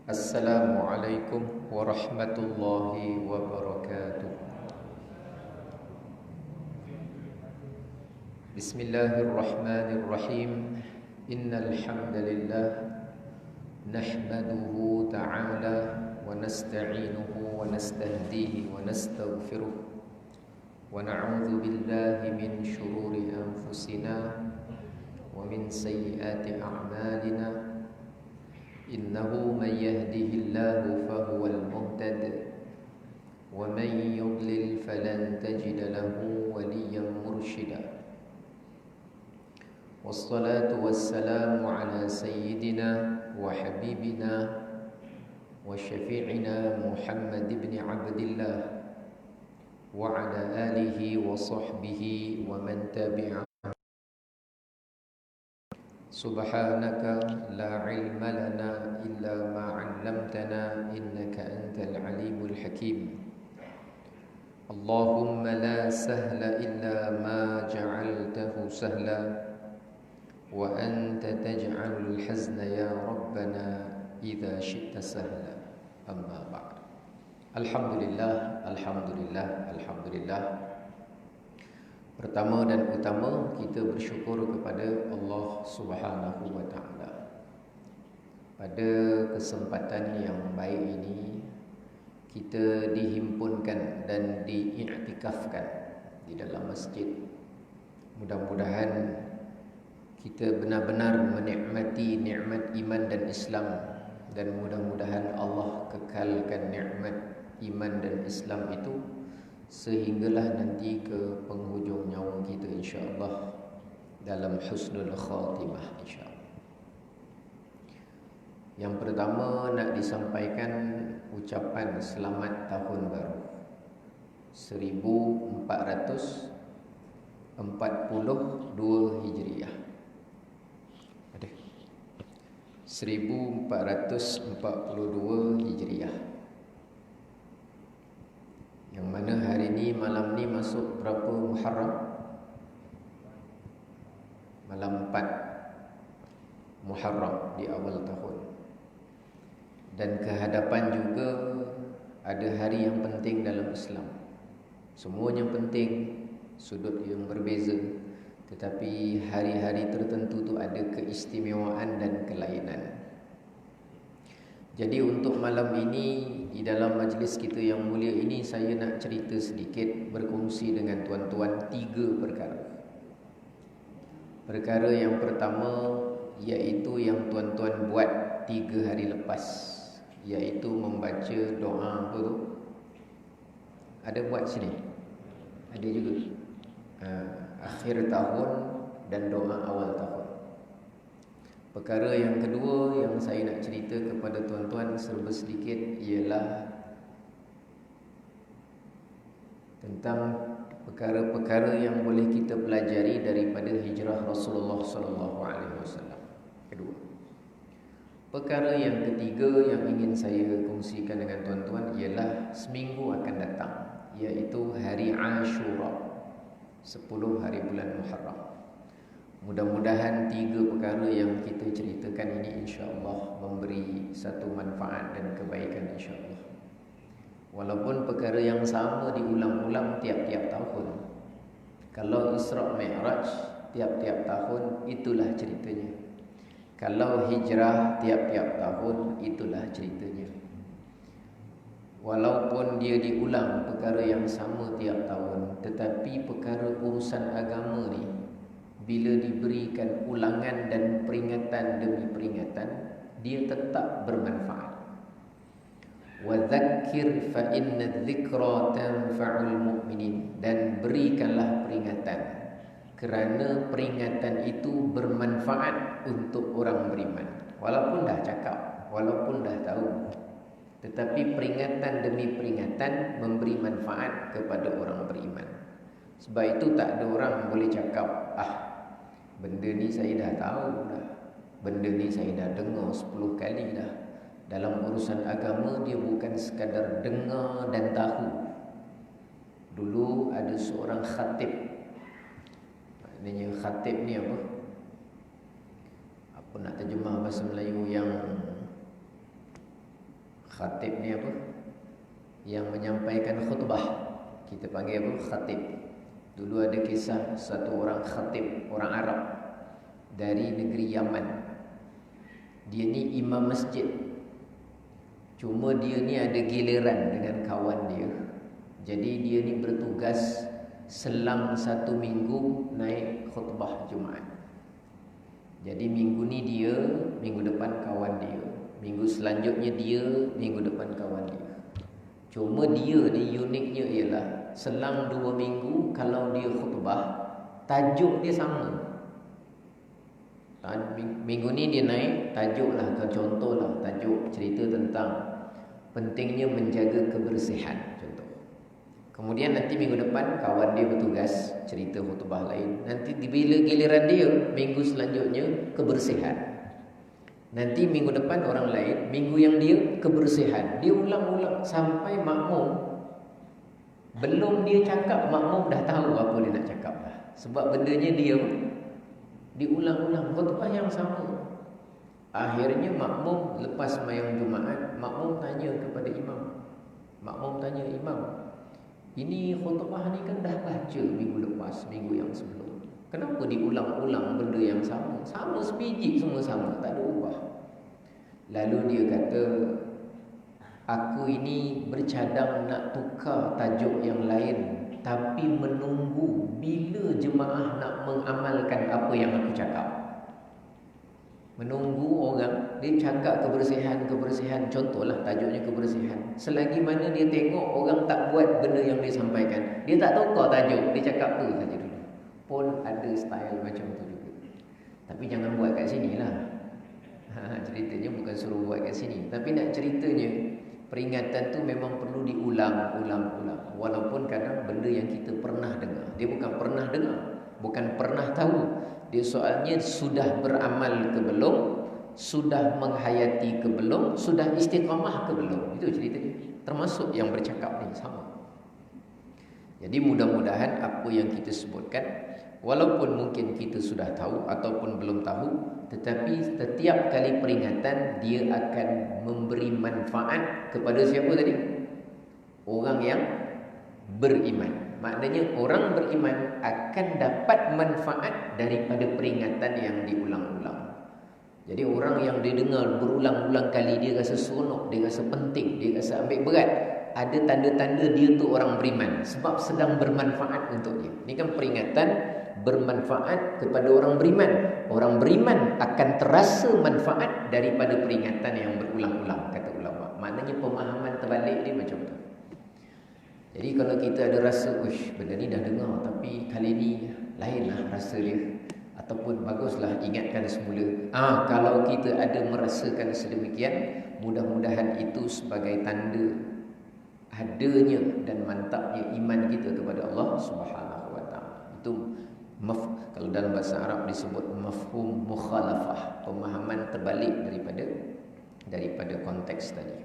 Assalamualaikum warahmatullahi wabarakatuh. Bismillahirrahmanirrahim. Innal hamdalillah nahmaduhu ta'ala wa nasta'inuhu wa nastahdihi wa nastaghfiruh wa na'udzu billahi min shururi anfusina wa min sayyiati a'malina. Innahu man yahdihillahu fahuwal muhtad wa man yudlil falan tajida lahu waliyyan mursyida. Wassalatu wassalamu ala sayyidina wa habibina wa syafi'ina Muhammad ibn Abdillah wa ala alihi wa sahbihi wa man tabi'ah. Subhanaka la ilma lana illa ma 'allamtana innaka antal alimul hakim. Allahumma la sahla illa ma ja'altahu sahla wa anta taj'alul hazna ya rabbana idza syi'ta sahla. Amma ba'd. Alhamdulillah, alhamdulillah, alhamdulillah. Pertama dan utama, kita bersyukur kepada Allah Subhanahu wa taala. Pada kesempatan yang baik ini, kita dihimpunkan dan diiktikafkan di dalam masjid. Mudah-mudahan kita benar-benar menikmati nikmat iman dan Islam, dan mudah-mudahan Allah kekalkan nikmat iman dan Islam itu sehinggalah nanti ke penghujung nyawa kita, insya-Allah, dalam husnul khatimah, insya-Allah. Yang pertama nak disampaikan ucapan selamat tahun baru 1442 Hijriah. 1442 Hijriah. Yang mana hari ni, malam ni masuk berapa Muharram? Malam 4 Muharram di awal tahun. Dan kehadapan juga ada hari yang penting dalam Islam. Semuanya penting, sudut yang berbeza, tetapi hari-hari tertentu tu ada keistimewaan dan kelainan. Jadi untuk malam ini, di dalam majlis kita yang mulia ini, saya nak cerita sedikit, berkongsi dengan tuan-tuan 3 perkara. Perkara yang pertama iaitu yang tuan-tuan buat 3 hari lepas, iaitu membaca doa apa tu? Ada buat sini? Ada juga. Akhir tahun dan doa awal tahun. Perkara yang kedua yang saya nak cerita kepada tuan-tuan serba sedikit ialah tentang perkara-perkara yang boleh kita pelajari daripada hijrah Rasulullah sallallahu alaihi wasallam. Kedua. Perkara yang ketiga yang ingin saya kongsikan dengan tuan-tuan ialah seminggu akan datang, iaitu hari Ashura, 10 hari bulan Muharram. Mudah-mudahan 3 perkara yang kita ceritakan ini insya-Allah memberi satu manfaat dan kebaikan, insya-Allah. Walaupun perkara yang sama diulang-ulang tiap-tiap tahun. Kalau Isra' Mi'raj tiap-tiap tahun, itulah ceritanya. Kalau hijrah tiap-tiap tahun, itulah ceritanya. Walaupun dia diulang perkara yang sama tiap tahun, tetapi perkara urusan agama ni, bila diberikan ulangan dan peringatan demi peringatan, dia tetap bermanfaat. Wa dzakkir fa inna dzikra tanfa'ul mu'minin. Dan berikanlah peringatan, kerana peringatan itu bermanfaat untuk orang beriman. Walaupun dah cakap, walaupun dah tahu, tetapi peringatan demi peringatan memberi manfaat kepada orang beriman. Sebab itu tak ada orang boleh cakap, benda ni saya dah tahu dah, benda ni saya dah dengar 10 kali dah. Dalam urusan agama, dia bukan sekadar dengar dan tahu. Dulu ada seorang khatib. Maknanya khatib ni apa? Apa nak terjemah bahasa Melayu yang Khatib ni apa? Yang menyampaikan khutbah. Kita panggil apa? Khatib. Dulu ada kisah satu orang khatib, orang Arab dari negeri Yaman. Dia ni imam masjid. Cuma dia ni ada giliran dengan kawan dia. Jadi dia ni bertugas selang 1 minggu naik khutbah Jumaat. Jadi minggu ni dia, minggu depan kawan dia, minggu selanjutnya dia, minggu depan kawan dia. Cuma dia ni uniknya ialah selang 2 minggu kalau dia khutbah, tajuk dia sama. Minggu ni dia naik tajuk lah, contohlah tajuk cerita tentang pentingnya menjaga kebersihan, contoh. Kemudian nanti minggu depan kawan dia bertugas cerita khutbah lain. Nanti bila giliran dia, minggu selanjutnya kebersihan. Nanti minggu depan orang lain, minggu yang dia kebersihan. Dia ulang-ulang sampai makmum, belum dia cakap makmum dah tahu apa dia nak cakap dah. Sebab bendanya dia diulang-ulang, khutbah yang sama. Akhirnya makmum lepas sembahyang Jumaat, makmum tanya kepada imam. Makmum tanya imam, ini khutbah ni kan dah baca minggu lepas, minggu yang sebelum. Kenapa diulang-ulang benda yang sama? Sama sebiji, semua sama, tak ada ubah. Lalu dia kata, aku ini bercadang nak tukar tajuk yang lain, tapi menunggu bila jemaah nak mengamalkan apa yang aku cakap. Menunggu orang, dia cakap kebersihan, contohlah tajuknya kebersihan. Selagi mana dia tengok orang tak buat benda yang dia sampaikan, dia tak tukar tajuk, dia cakap tu saja dulu. Pun ada style macam tu juga. Tapi jangan buat kat sini lah. Ceritanya bukan suruh buat kat sini, tapi nak ceritanya peringatan tu memang perlu diulang-ulang. Walaupun kadang benda yang kita pernah dengar, dia bukan pernah dengar, bukan pernah tahu. Dia soalnya sudah beramal ke belum, sudah menghayati ke belum, sudah istiqamah ke belum. Itu ceritanya. Termasuk yang bercakap ni sama. Jadi mudah-mudahan apa yang kita sebutkan, walaupun mungkin kita sudah tahu ataupun belum tahu, tetapi setiap kali peringatan dia akan memberi manfaat kepada siapa tadi? Orang yang beriman. Maknanya orang beriman akan dapat manfaat daripada peringatan yang diulang-ulang. Jadi orang yang dia dengar berulang-ulang kali, dia rasa seronok, dia rasa penting, dia rasa ambil berat. Ada tanda-tanda dia tu orang beriman, sebab sedang bermanfaat untuk dia. Ini kan peringatan bermanfaat kepada orang beriman. Orang beriman akan terasa manfaat daripada peringatan yang berulang-ulang, kata ulama. Maknanya pemahaman terbalik dia macam tu. Jadi kalau kita ada rasa, benda ni dah dengar, tapi kali ni lainlah rasa dia, ataupun baguslah ingatkan semula. Kalau kita ada merasakan sedemikian, mudah-mudahan itu sebagai tanda adanya dan mantapnya iman kita kepada Allah Subhanahu wa taala. Itu kalau dalam bahasa Arab disebut mafhum mukhalafah, pemahaman terbalik daripada konteks tadi.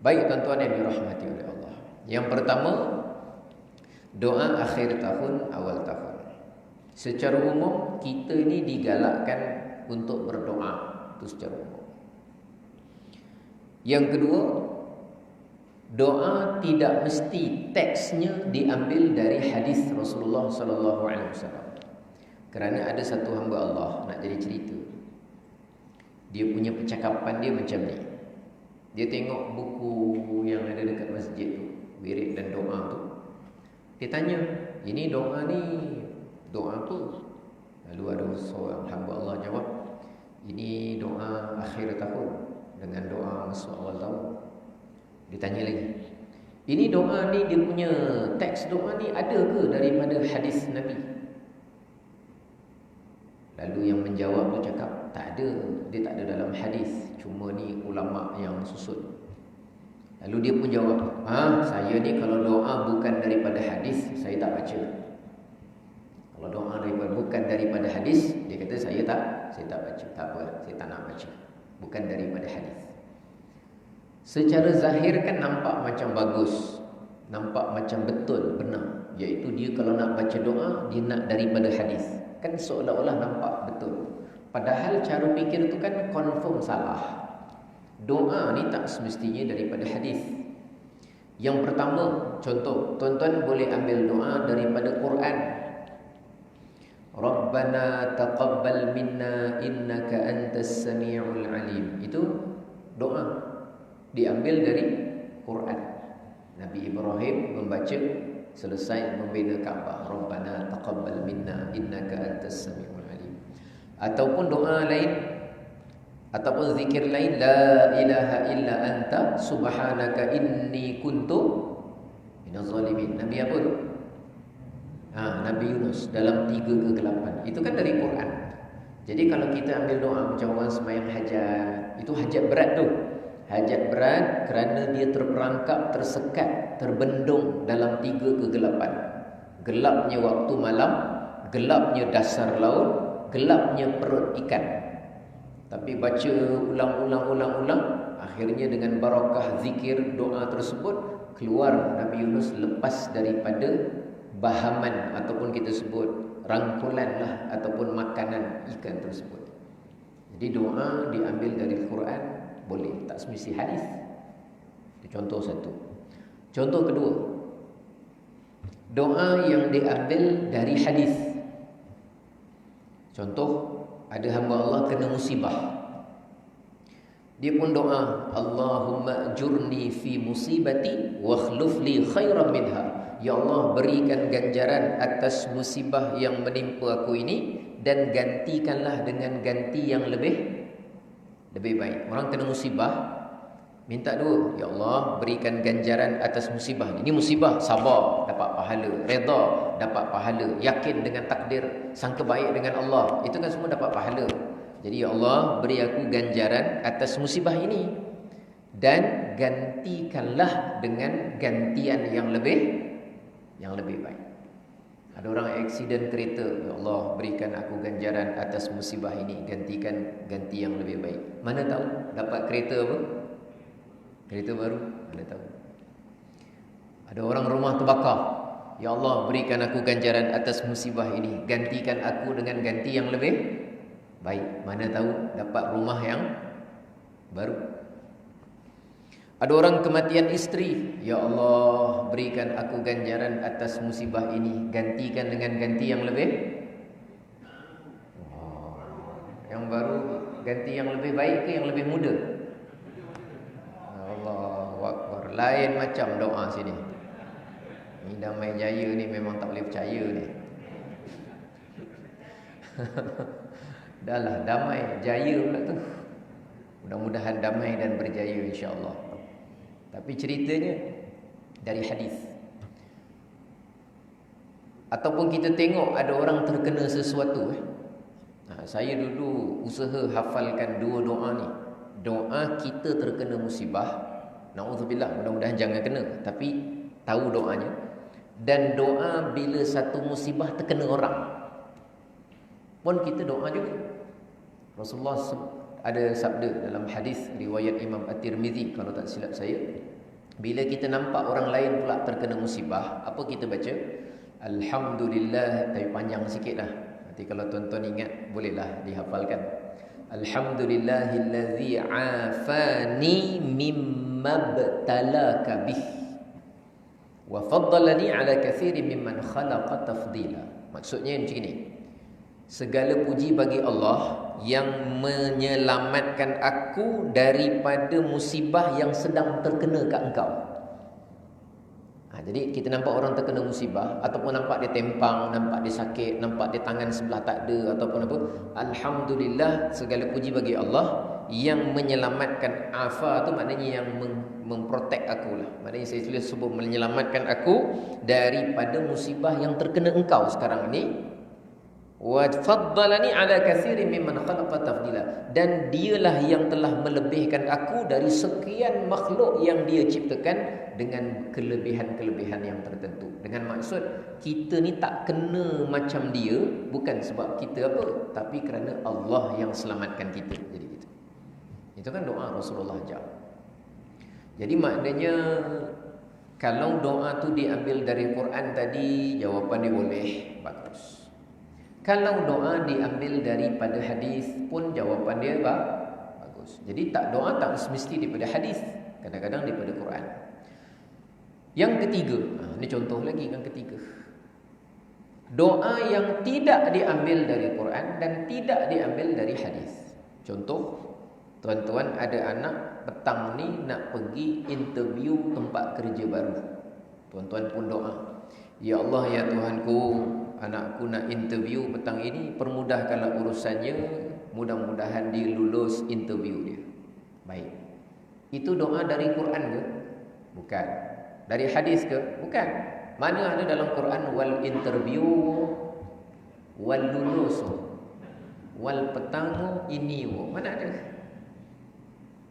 Baik tuan-tuan yang dirahmati oleh Allah. Yang pertama, doa akhir tahun, awal tahun. Secara umum kita ini digalakkan untuk berdoa, itu secara umum. Yang kedua, doa tidak mesti teksnya diambil dari hadis Rasulullah sallallahu alaihi wasallam. Kerana ada satu hamba Allah nak jadi cerita. Dia punya percakapan dia macam ni. Dia tengok buku yang ada dekat masjid tu, wirid dan doa tu. Dia tanya, ini doa ni doa tu? Lalu ada seorang hamba Allah jawab, ini doa akhir tahun dengan doa masuk awal tahun. Dia tanya lagi, ini doa ni, dia punya teks doa ni ada ke daripada hadis Nabi? Lalu yang menjawab tu cakap, tak ada, dia tak ada dalam hadis, cuma ni ulama yang susun. Lalu dia pun jawab, saya ni kalau doa bukan daripada hadis, saya tak baca. Kalau doa bukan daripada hadis, dia kata saya tak baca. Tak apa, saya tak nak baca, bukan daripada hadis. Secara zahir kan nampak macam bagus, nampak macam betul, benar. Iaitu dia kalau nak baca doa, dia nak daripada hadis. Kan seolah-olah nampak betul. Padahal cara fikir tu kan confirm salah. Doa ni tak semestinya daripada hadis. Yang pertama, contoh, tuan-tuan boleh ambil doa daripada Quran. Rabbana taqabbal minna innaka antas samiul alim. Itu doa diambil dari Quran. Nabi Ibrahim membaca selesai membina Kaabah, Rabbana taqabbal minna innaka antas samiul alim. Ataupun doa lain, ataupun zikir lain, la ilaha illa anta subhanaka inni kuntu minaz zalimin. Nabi apa tu? Nabi Yunus dalam 3 kegelapan. Itu kan dari Quran. Jadi kalau kita ambil doa macam orang sembahyang hajat, itu hajat berat tu. Hajat berat kerana dia terperangkap, tersekat, terbendung dalam 3 kegelapan. Gelapnya waktu malam, gelapnya dasar laut, gelapnya perut ikan. Tapi baca ulang-ulang, akhirnya dengan barakah zikir doa tersebut, keluar Nabi Yunus lepas daripada bahaman ataupun kita sebut rangkulan lah, ataupun makanan ikan tersebut. Jadi doa diambil dari Quran boleh, tak semesti hadis. Itu contoh satu. Contoh kedua, doa yang diambil dari hadis. Contoh, ada hamba Allah kena musibah, dia pun doa, Allahumma ajurni fi musibati wa akhlif li khairan minha. Ya Allah, berikan ganjaran atas musibah yang menimpa aku ini, dan gantikanlah dengan ganti yang lebih baik. Orang kena musibah, minta dua, ya Allah, berikan ganjaran atas musibah ini. Ini musibah, sabar, dapat pahala. Redha, dapat pahala. Yakin dengan takdir, sangka baik dengan Allah, itu kan semua dapat pahala. Jadi ya Allah, beri aku ganjaran atas musibah ini, dan gantikanlah dengan gantian yang lebih baik. Ada orang aksiden kereta, ya Allah, berikan aku ganjaran atas musibah ini, gantikan ganti yang lebih baik. Mana tahu dapat kereta apa? Kereta baru, mana tahu. Ada orang rumah terbakar, ya Allah, berikan aku ganjaran atas musibah ini, gantikan aku dengan ganti yang lebih baik. Mana tahu dapat rumah yang baru. Ada orang kematian isteri, ya Allah, berikan aku ganjaran atas musibah ini, gantikan dengan ganti yang lebih yang baru. Ganti yang lebih baik ke yang lebih muda? Allahu Akbar. Lain macam doa sini. Ni Damai Jaya ni memang tak boleh percaya ni. Dah lah, damai jaya pula tu. Mudah-mudahan damai dan berjaya insya-Allah. Tapi ceritanya dari hadis. Ataupun kita tengok ada orang terkena sesuatu. Saya dulu usaha hafalkan 2 doa ni. Doa kita terkena musibah, naudzubillah, mudah-mudahan jangan kena, tapi tahu doanya. Dan doa bila satu musibah terkena orang, pun kita doa juga. Rasulullah ada sabda dalam hadis riwayat Imam At-Tirmizi kalau tak silap saya, bila kita nampak orang lain pula terkena musibah, apa kita baca? Alhamdulillah, tapi panjang sikitlah. Nanti kalau tuan-tuan ingat bolehlah dihafalkan. Alhamdulillahillazi afani mimma btalaka bih wa faddalani ala katsirin mimman khalaqa tafdila. Maksudnya macam ni. Segala puji bagi Allah yang menyelamatkan aku daripada musibah yang sedang terkena kat engkau. Jadi kita nampak orang terkena musibah, ataupun nampak dia tempang, nampak dia sakit, nampak dia tangan sebelah tak ada, ataupun apa, alhamdulillah, segala puji bagi Allah yang menyelamatkan. Afa tu maknanya yang memprotek aku lah. Maknanya saya tulis sebut menyelamatkan aku daripada musibah yang terkena engkau sekarang ni. Wa faddalani ala katsirin mimman khalaqa tafdila, dan dialah yang telah melebihkan aku dari sekian makhluk yang dia ciptakan dengan kelebihan-kelebihan yang tertentu. Dengan maksud kita ni tak kena macam dia bukan sebab kita apa, tapi kerana Allah yang selamatkan kita. Jadi gitu. Itu kan doa Rasulullah jawab. Jadi maknanya kalau doa tu diambil dari Quran tadi, jawapan dia boleh, bagus. Kalau doa diambil daripada hadis pun jawapan dia bagus. bagus. Jadi doa tak semesti daripada hadis, kadang-kadang daripada Quran. Yang ketiga, ini contoh lagi yang ketiga. Doa yang tidak diambil dari Quran dan tidak diambil dari hadis. Contoh, tuan-tuan ada anak petang ni nak pergi interview tempat kerja baru. Tuan-tuan pun doa, ya Allah ya Tuhanku, anakku nak interview petang ini, permudahkanlah urusannya, mudah-mudahan dia lulus interview dia. Baik. Itu doa dari Quran ke? Bukan. Dari hadis ke? Bukan. Mana ada dalam Quran wal interview wal lulus wal petang ini? Mana ada?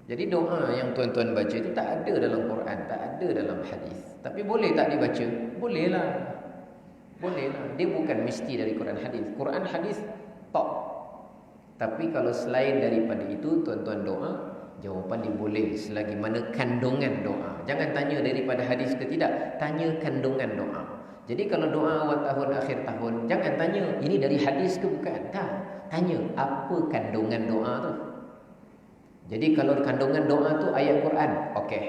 Jadi doa yang tuan-tuan baca itu tak ada dalam Quran, tak ada dalam hadis. Tapi boleh tak dibaca? Bolehlah. Bolehlah. Dia bukan mesti dari Quran hadis. Quran hadis tak. Tapi kalau selain daripada itu tuan-tuan doa, jawapan dia boleh selagi mana kandungan doa. Jangan tanya daripada hadis ke tidak, tanya kandungan doa. Jadi kalau doa awal tahun akhir tahun, jangan tanya ini dari hadis ke bukan. Tak, tanya apa kandungan doa tu. Jadi kalau kandungan doa tu ayat Quran, okey.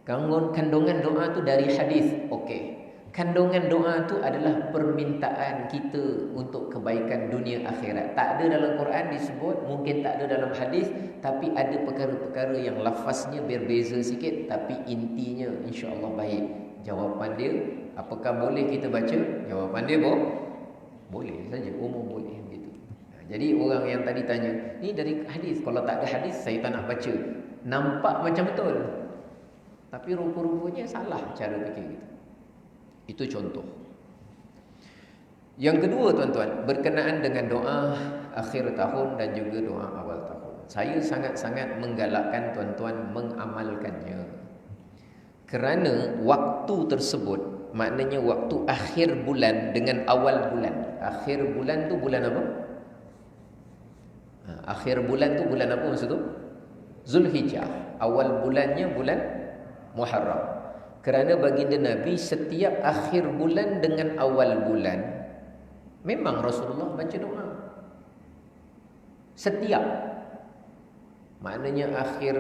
Kalau kandungan doa tu dari hadis, okey. Kandungan doa tu adalah permintaan kita untuk kebaikan dunia akhirat. Tak ada dalam Quran disebut, mungkin tak ada dalam hadis, tapi ada perkara-perkara yang lafaznya berbeza sikit, tapi intinya insya-Allah baik. Jawapan dia, apakah boleh kita baca? Jawapan dia boleh saja, umum boleh gitu. Jadi orang yang tadi tanya, ni dari hadis. Kalau tak ada hadis, saya tak nak baca. Nampak macam betul, tapi rupa-rupanya salah cara fikir kita. Itu contoh. Yang kedua tuan-tuan, berkenaan dengan doa akhir tahun dan juga doa awal tahun. Saya sangat-sangat menggalakkan tuan-tuan mengamalkannya. Kerana waktu tersebut, maknanya waktu akhir bulan dengan awal bulan. Akhir bulan tu bulan apa? Akhir bulan tu bulan apa maksud tu? Zulhijjah. Awal bulannya bulan Muharram. Kerana baginda Nabi setiap akhir bulan dengan awal bulan memang Rasulullah baca doa. Setiap. Maknanya akhir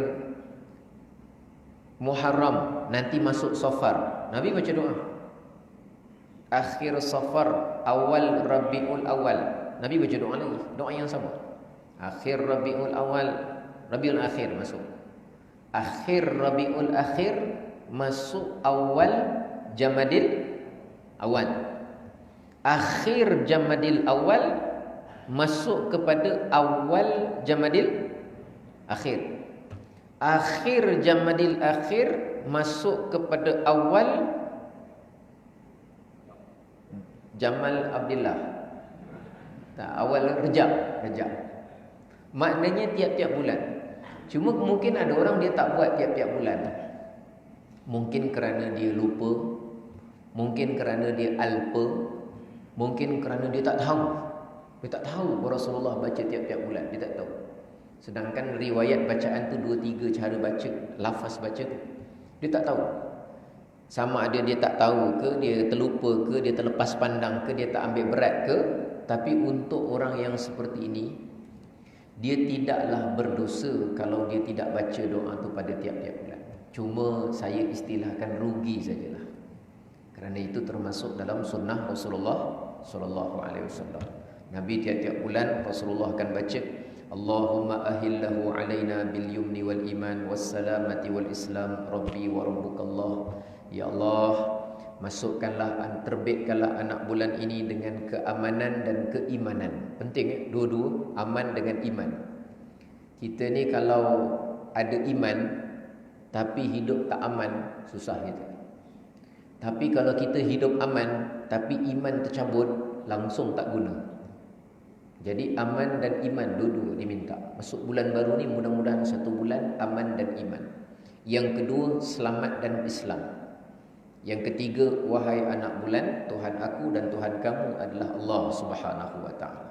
Muharram nanti masuk Safar, Nabi baca doa. Akhir Safar, awal Rabiul Awal, Nabi baca doa lagi, doa yang sama. Akhir Rabiul Awal, Rabiul Akhir masuk. Akhir Rabiul Akhir masuk awal Jamadil Awal. Akhir Jamadil Awal masuk kepada awal Jamadil Akhir. Akhir Jamadil Akhir masuk kepada awal Jamal Abdillah. Tak, awal Rejab. Maknanya tiap-tiap bulan. Cuma mungkin ada orang dia tak buat tiap-tiap bulan. Mungkin kerana dia lupa, mungkin kerana dia alpa, mungkin kerana dia tak tahu. Dia tak tahu Rasulullah baca tiap-tiap bulan, dia tak tahu. Sedangkan riwayat bacaan tu 2-3 cara baca, lafaz baca tu. Dia tak tahu. Sama ada dia tak tahu ke, dia terlupa ke, dia terlepas pandang ke, dia tak ambil berat ke. Tapi untuk orang yang seperti ini, dia tidaklah berdosa kalau dia tidak baca doa tu pada tiap-tiap bulan. Cuma saya istilahkan rugi sajalah. Kerana itu termasuk dalam sunnah Rasulullah sallallahu alaihi wasallam. Nabi tiap-tiap bulan Rasulullah akan baca, Allahumma ahillahu alaina bil yumni wal iman was salamati wal islam rabbi wa rabbukallah. Ya Allah, masukkanlah, terbitkanlah anak bulan ini dengan keamanan dan keimanan. Penting dua-dua, aman dengan iman. Kita ni kalau ada iman tapi hidup tak aman, susah kita. Tapi kalau kita hidup aman tapi iman tercabut, langsung tak guna. Jadi aman dan iman dua-dua diminta. Masuk bulan baru ni mudah-mudahan 1 bulan aman dan iman. Yang kedua, selamat dan Islam. Yang ketiga, wahai anak bulan, Tuhan aku dan Tuhan kamu adalah Allah Subhanahu wa taala.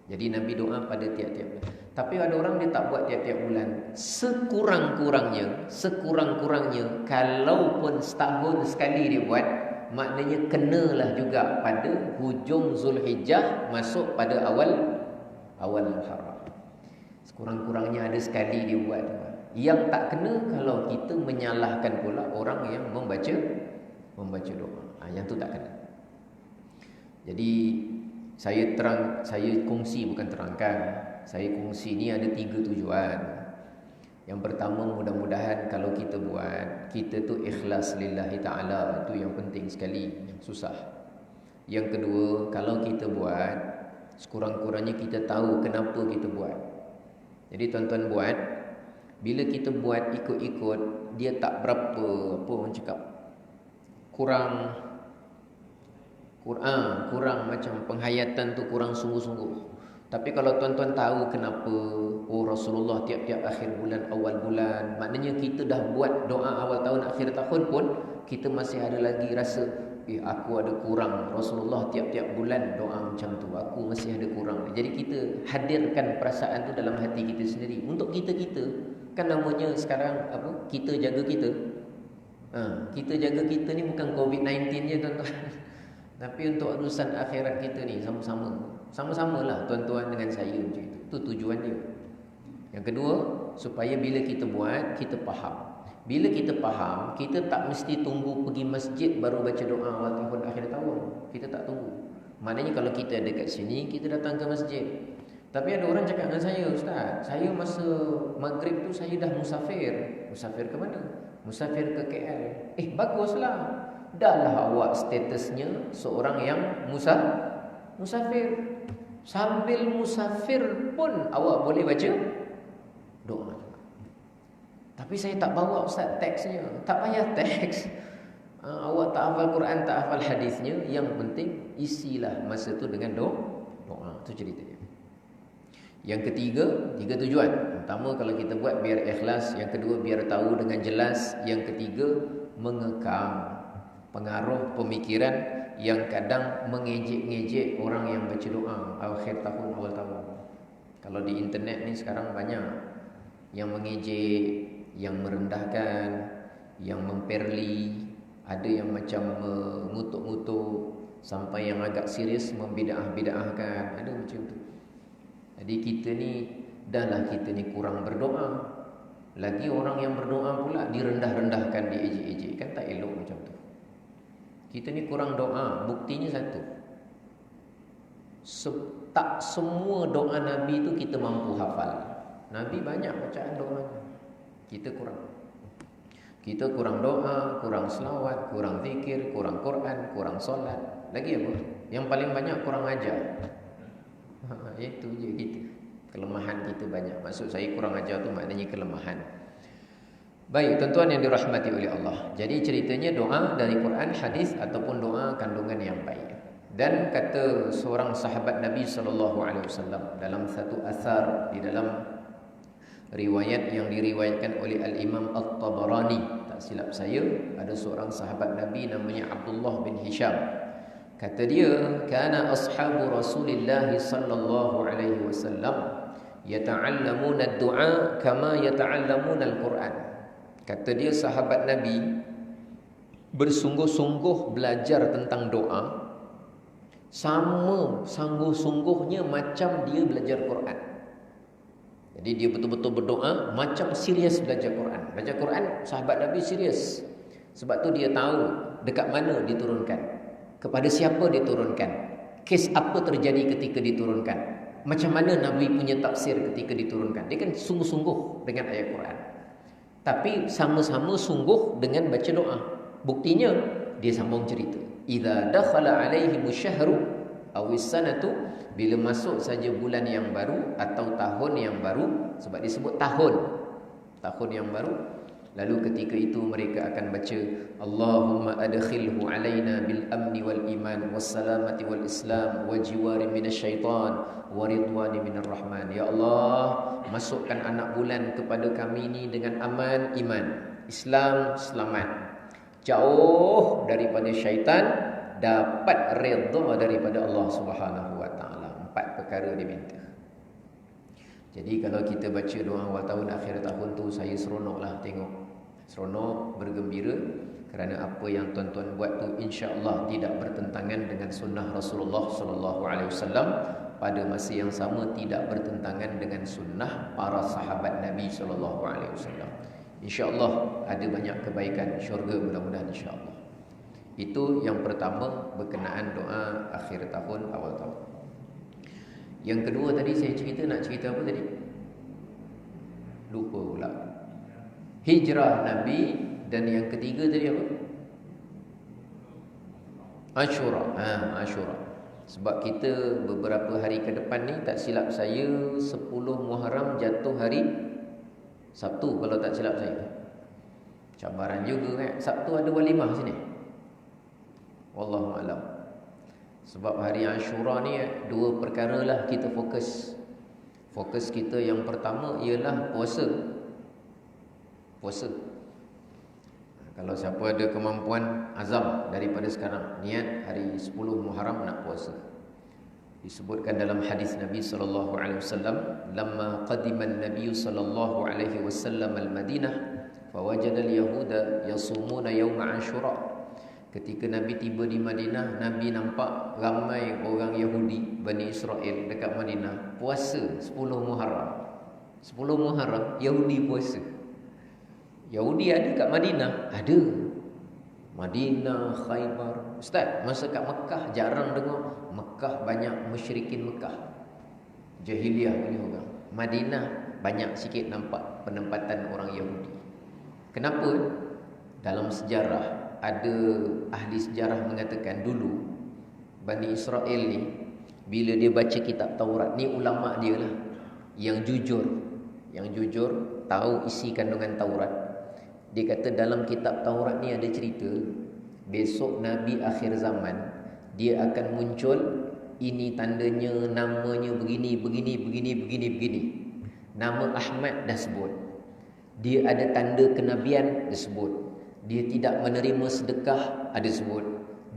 Jadi Nabi doa pada tiap-tiap bulan. Tapi ada orang dia tak buat tiap-tiap bulan. Sekurang-kurangnya kalaupun setahun sekali dia buat, maknanya kenalah juga pada hujung Zulhijjah masuk pada awal Muharram. Sekurang-kurangnya ada sekali dia buat. Yang tak kena kalau kita menyalahkan pula orang yang membaca doa. Yang tu tak kena. Jadi saya kongsi, bukan terangkan. Saya kongsi ni ada 3 tujuan. Yang pertama, mudah-mudahan kalau kita buat, kita tu ikhlas lillahi ta'ala. Itu yang penting sekali, yang susah. Yang kedua, kalau kita buat, sekurang-kurangnya kita tahu kenapa kita buat. Jadi tuan-tuan buat, bila kita buat ikut-ikut, dia tak berapa, apa orang cakap, kurang macam penghayatan tu kurang sungguh-sungguh. Tapi kalau tuan-tuan tahu kenapa, Rasulullah tiap-tiap akhir bulan, awal bulan, maknanya kita dah buat doa awal tahun, akhir tahun pun kita masih ada lagi rasa, aku ada kurang. Rasulullah tiap-tiap bulan doa macam tu, aku masih ada kurang. Jadi kita hadirkan perasaan tu dalam hati kita sendiri. Untuk kita kan namanya sekarang apa? Kita jaga kita. Kita jaga kita ni bukan COVID-19 je tuan-tuan. Tapi untuk urusan akhirat kita ni sama-sama lah tuan-tuan dengan saya macam itu. Itu tujuan dia. Yang kedua, supaya bila kita buat, kita faham. Bila kita faham, kita tak mesti tunggu pergi masjid baru baca doa awal tahun, akhir tahun. Kita tak tunggu. Maknanya kalau kita dekat sini, kita datang ke masjid. Tapi ada orang cakap dengan saya, Ustaz, saya masa maghrib tu saya dah musafir. Musafir ke mana? Musafir ke KL. Baguslah. Dahlah awak statusnya seorang yang musafir. Sambil musafir pun awak boleh baca doa. Tapi saya tak bawa Ustaz teksnya. Tak payah teks. Awak tak hafal Quran, tak hafal hadisnya, yang penting isilah masa tu dengan doa. Itu ceritanya. Yang ketiga, 3 tujuan. Pertama, kalau kita buat biar ikhlas. Yang kedua, biar tahu dengan jelas. Yang ketiga, mengekang pengaruh pemikiran yang kadang mengejek-ngejek orang yang baca doa akhir tahun, awal tahun. Kalau di internet ni sekarang banyak yang mengejek, yang merendahkan, yang memperli, ada yang macam mengutuk-ngutuk, sampai yang agak serius membidah-bidahkan, ada macam tu. Jadi kita ni, dahlah kita ni kurang berdoa. Lagi orang yang berdoa pula direndah-rendahkan, diejek-ejek, kan tak elok macam tu. Kita ni kurang doa. Buktinya satu, tak semua doa Nabi tu kita mampu hafal. Nabi banyak bacaan doanya, kita kurang. Kita kurang doa, kurang selawat, kurang zikir, kurang Quran, kurang solat. Lagi apa? Yang paling banyak kurang ajar. Itu je kita. Kelemahan kita banyak. Maksud saya kurang ajar tu maknanya kelemahan. Baik, tuan-tuan yang dirahmati oleh Allah. Jadi ceritanya doa dari Quran, hadis ataupun doa kandungan yang baik. Dan kata seorang sahabat Nabi SAW dalam satu asar di dalam riwayat yang diriwayatkan oleh Al-Imam At-Tabarani, tak silap saya, ada seorang sahabat Nabi namanya Abdullah bin Hisham. Kata dia, kana ashabu Rasulillah sallallahu alaihi wasallam yata'allamuna ad-du'a kama yata'allamuna al-Quran. Kata dia, sahabat Nabi bersungguh-sungguh belajar tentang doa, sama sungguh-sungguhnya macam dia belajar Quran. Jadi dia betul-betul berdoa macam serius belajar Quran. Belajar Quran, sahabat Nabi serius. Sebab tu dia tahu dekat mana diturunkan, kepada siapa diturunkan, kes apa terjadi ketika diturunkan, macam mana Nabi punya tafsir ketika diturunkan. Dia kan sungguh-sungguh dengan ayat Quran, tapi sama-sama sungguh dengan baca doa. Buktinya dia sambung cerita, idza dakhala alaihi musyahru awis sanatu, bila masuk saja bulan yang baru atau tahun yang baru, sebab disebut tahun yang baru, lalu ketika itu mereka akan baca, Allahumma adkhilhu alaina bil amni wal iman was salamati wal islam wa jiwari minasyaitan wa ridwani minar rahman. Ya Allah, masukkan anak bulan kepada kami ini dengan aman, iman, Islam, selamat, jauh daripada syaitan, dapat redha daripada Allah Subhanahu wa taala. 4 perkara diminta. Jadi kalau kita baca doa awal tahun, akhir tahun tu, saya seronoklah tengok. Seronok, bergembira, kerana apa yang tuan-tuan buat tu insya-Allah tidak bertentangan dengan sunnah Rasulullah sallallahu alaihi wasallam. pada masa yang sama tidak bertentangan dengan sunnah para sahabat Nabi SAW. InsyaAllah ada banyak kebaikan syurga mudah-mudahan insyaAllah. Itu yang pertama berkenaan doa akhir tahun, awal tahun. Yang kedua tadi saya nak cerita apa tadi? Lupa pula. Hijrah Nabi. Dan yang ketiga tadi apa? Ashura. Ashura. Sebab kita beberapa hari ke depan ni, tak silap saya 10 Muharram jatuh hari Sabtu kalau tak silap saya. Cabaran juga kan. Sabtu ada walimah sini. Wallahu a'lam. Sebab hari Ashura ni dua perkara lah kita fokus. Fokus kita yang pertama ialah puasa. Kalau siapa ada kemampuan, azam daripada sekarang, niat hari 10 Muharram nak puasa. Disebutkan dalam hadis Nabi sallallahu alaihi wasallam, lamma qadima an-nabiy sallallahu alaihi wasallam al-Madinah, fawajada al-yahuda yasumuna yawm Ashura. Ketika Nabi tiba di Madinah, Nabi nampak ramai orang Yahudi, Bani Israel dekat Madinah puasa 10 Muharram. 10 Muharram Yahudi puasa. Yahudi ada kat Madinah? Ada. Madinah, Khaybar. Ustaz, masa kat Mekah jarang dengar. Mekah banyak musyrikin Mekah. Jahiliah ni orang. Madinah banyak sikit nampak penempatan orang Yahudi. Kenapa? Dalam sejarah ada ahli sejarah mengatakan dulu Bani Israel ni bila dia baca kitab Taurat, ni ulama dia lah yang jujur tahu isi kandungan Taurat. Dia kata dalam kitab Taurat ni ada cerita besok Nabi akhir zaman dia akan muncul, ini tandanya, namanya begini. Nama Ahmad dah sebut. Dia ada tanda kenabian disebut. Dia tidak menerima sedekah ada sebut.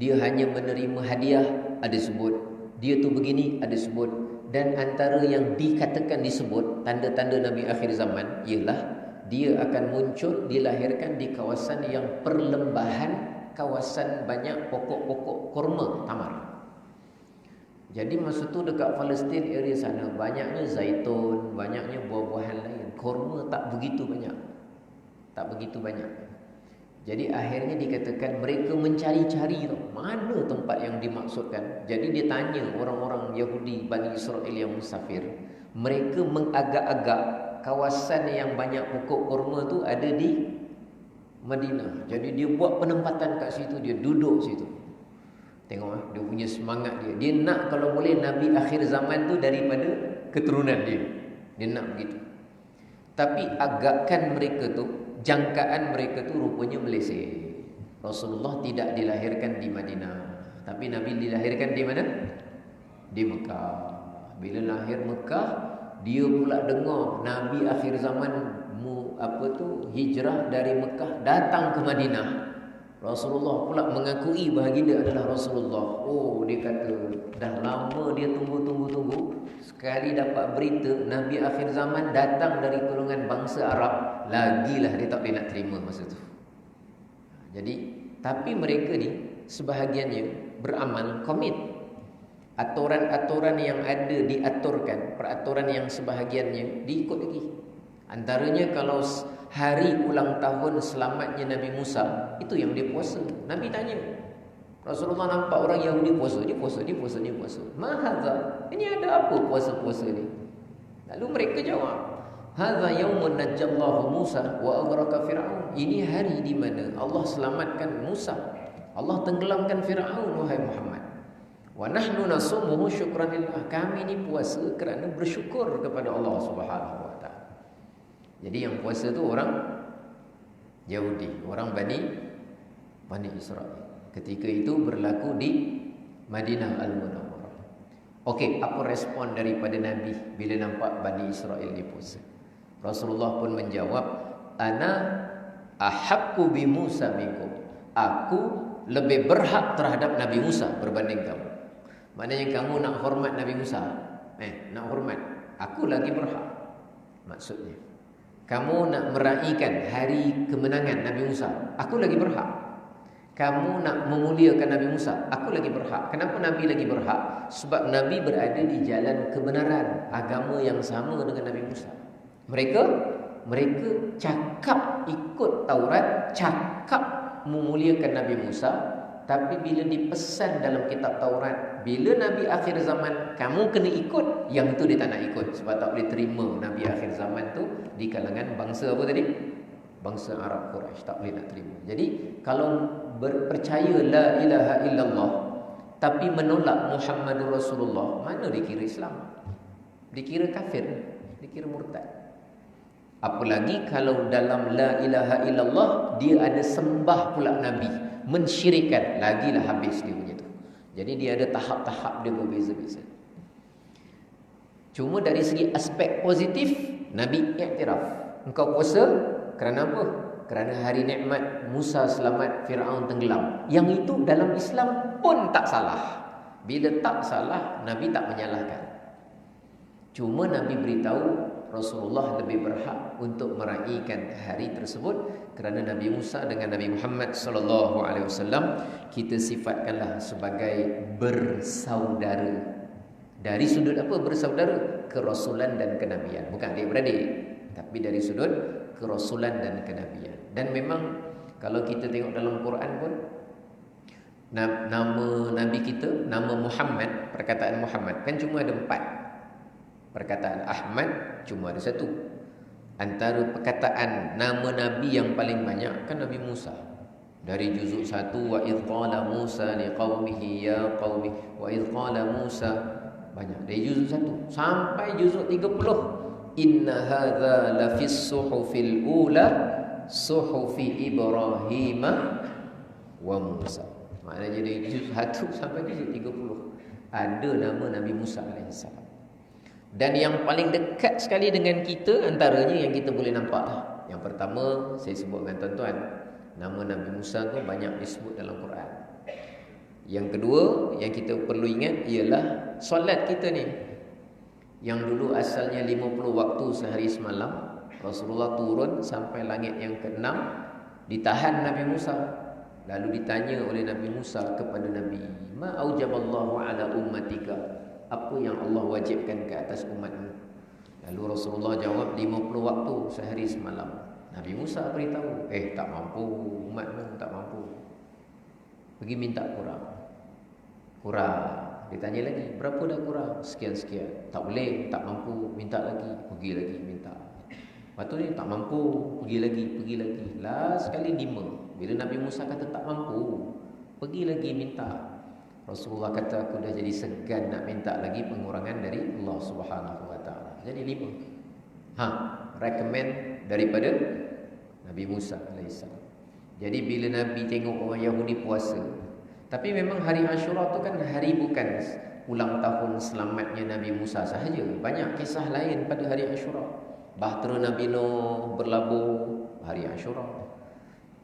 Dia hanya menerima hadiah ada sebut. Dia tu begini ada sebut. Dan antara yang dikatakan disebut tanda-tanda Nabi akhir zaman ialah dia akan muncul, dilahirkan di kawasan yang perlembahan, kawasan banyak pokok-pokok kurma, tamar. Jadi masa tu dekat Palestin area sana banyaknya zaitun, banyaknya buah-buahan lain. Kurma tak begitu banyak. Jadi akhirnya dikatakan mereka mencari-cari tau, mana tempat yang dimaksudkan. Jadi dia tanya orang-orang Yahudi Bani Israel yang musafir. Mereka mengagak-agak kawasan yang banyak pokok kurma tu ada di Madinah. Jadi dia buat penempatan kat situ, dia duduk situ. Tengok dia punya semangat dia. Dia nak kalau boleh Nabi akhir zaman tu daripada keturunan dia. Dia nak begitu. Tapi agakan mereka tu, jangkaan mereka tu rupanya meleset. Rasulullah tidak dilahirkan di Madinah, tapi Nabi dilahirkan di mana? Di Mekah. Bila lahir Mekah, dia pula dengar Nabi akhir zaman hijrah dari Mekah datang ke Madinah. Rasulullah pula mengakui bahaginda adalah Rasulullah. Oh, dia kata dah lama dia tunggu. Sekali dapat berita Nabi akhir zaman datang dari golongan bangsa Arab, lagilah dia tak boleh nak terima masa tu. Jadi, tapi mereka ni sebahagiannya beramal, komit. Aturan-aturan yang ada diaturkan, peraturan yang sebahagiannya diikut lagi. Antaranya kalau hari ulang tahun selamatnya Nabi Musa, itu yang dia puasa. Nabi tanya, Rasulullah nampak orang Yahudi puasa, dia puasa. Mahadza, ini ada apa puasa-puasa ni? Lalu mereka jawab, hadza yaumun najjallahu Musa wa aghraka Fir'aun. Ini hari di mana Allah selamatkan Musa, Allah tenggelamkan Fir'aun, wahai Muhammad. Wa nahnu nasumuhu syukran lillah. Kami ni puasa kerana bersyukur kepada Allah Subhanahu wa taala. Jadi yang puasa tu orang Yahudi, orang Bani Israel. Ketika itu berlaku di Madinah Al-Munawwarah. Okey, apa respon daripada Nabi bila nampak Bani Israel ni puasa? Rasulullah pun menjawab, ana ahaqqu bi Musa minkum. Aku lebih berhak terhadap Nabi Musa berbanding kamu. Maknanya kamu nak hormat Nabi Musa, nak hormat, aku lagi berhak. Maksudnya, kamu nak meraihkan hari kemenangan Nabi Musa, aku lagi berhak. Kamu nak memuliakan Nabi Musa, aku lagi berhak. Kenapa Nabi lagi berhak? Sebab Nabi berada di jalan kebenaran, agama yang sama dengan Nabi Musa. Mereka cakap ikut Taurat, cakap memuliakan Nabi Musa, tapi bila dipesan dalam kitab Taurat, bila Nabi akhir zaman kamu kena ikut, yang itu dia tak nak ikut sebab tak boleh terima Nabi akhir zaman tu di kalangan bangsa apa tadi? Bangsa Arab Quraisy, tak boleh nak terima. Jadi kalau percaya la ilaha illallah tapi menolak Muhammadur Rasulullah, mana dikira Islam? Dikira kafir, dikira murtad. Apalagi kalau dalam la ilaha illallah dia ada sembah pula Nabi, mensyirikkan, lagilah habis dia punya tu. Jadi dia ada tahap-tahap dia berbeza-beza. Cuma dari segi aspek positif, Nabi iktiraf, engkau puasa kerana apa? Kerana hari nikmat Musa selamat, Firaun tenggelam. Yang itu dalam Islam pun tak salah. Bila tak salah, Nabi tak menyalahkan. Cuma Nabi beritahu Rasulullah lebih berhak untuk meraihkan hari tersebut kerana Nabi Musa dengan Nabi Muhammad sallallahu alaihi wasallam kita sifatkanlah sebagai bersaudara. Dari sudut apa bersaudara? Kerasulan dan kenabian. Bukan adik-beradik, tapi dari sudut kerasulan dan kenabian. Dan memang kalau kita tengok dalam Quran pun, nama Nabi kita, nama Muhammad, perkataan Muhammad kan cuma ada 4. Perkataan Ahmad cuma ada 1. Antara perkataan nama Nabi yang paling banyak kan Nabi Musa. Dari juzuk 1, wa idh qala Musa liqaumihi ya qaumi, wa idh qala Musa, banyak. Dari juzuk 1 sampai juzuk 30. Inna hadza lafis suhufil ula suhufi Ibrahim wa Musa. Maknanya dari juz 1 sampai juz 30 ada nama Nabi Musa alaihissalam. Dan yang paling dekat sekali dengan kita antaranya yang kita boleh nampak lah. Yang pertama saya sebut dengan tuan-tuan, nama Nabi Musa tu banyak disebut dalam Quran. Yang kedua yang kita perlu ingat ialah solat kita ni, yang dulu asalnya 50 waktu sehari semalam, Rasulullah turun sampai langit yang ke-6, ditahan Nabi Musa. Lalu ditanya oleh Nabi Musa kepada Nabi, ma aujaballahu ala ummatika, apa yang Allah wajibkan ke atas umatmu? Lalu Rasulullah jawab 50 waktu sehari semalam. Nabi Musa beritahu, tak mampu, umatmu tak mampu, pergi minta kurang. Ditanya lagi, berapa dah kurang? Sekian-sekian. Tak boleh, tak mampu, minta lagi, pergi lagi minta. Lepas tu ni tak mampu, pergi lagi. Last sekali 5. Bila Nabi Musa kata tak mampu, pergi lagi minta. Rasulullah kata, aku dah jadi segan nak minta lagi pengurangan dari Allah Subhanahu wa taala. Jadi 5. Recommend daripada Nabi Musa alaihissalam. Jadi bila Nabi tengok orang Yahudi puasa, tapi memang hari Ashura tu kan hari bukan ulang tahun selamatnya Nabi Musa sahaja. Banyak kisah lain pada hari Ashura. Bahtera Nabi Nuh berlabuh hari Ashura.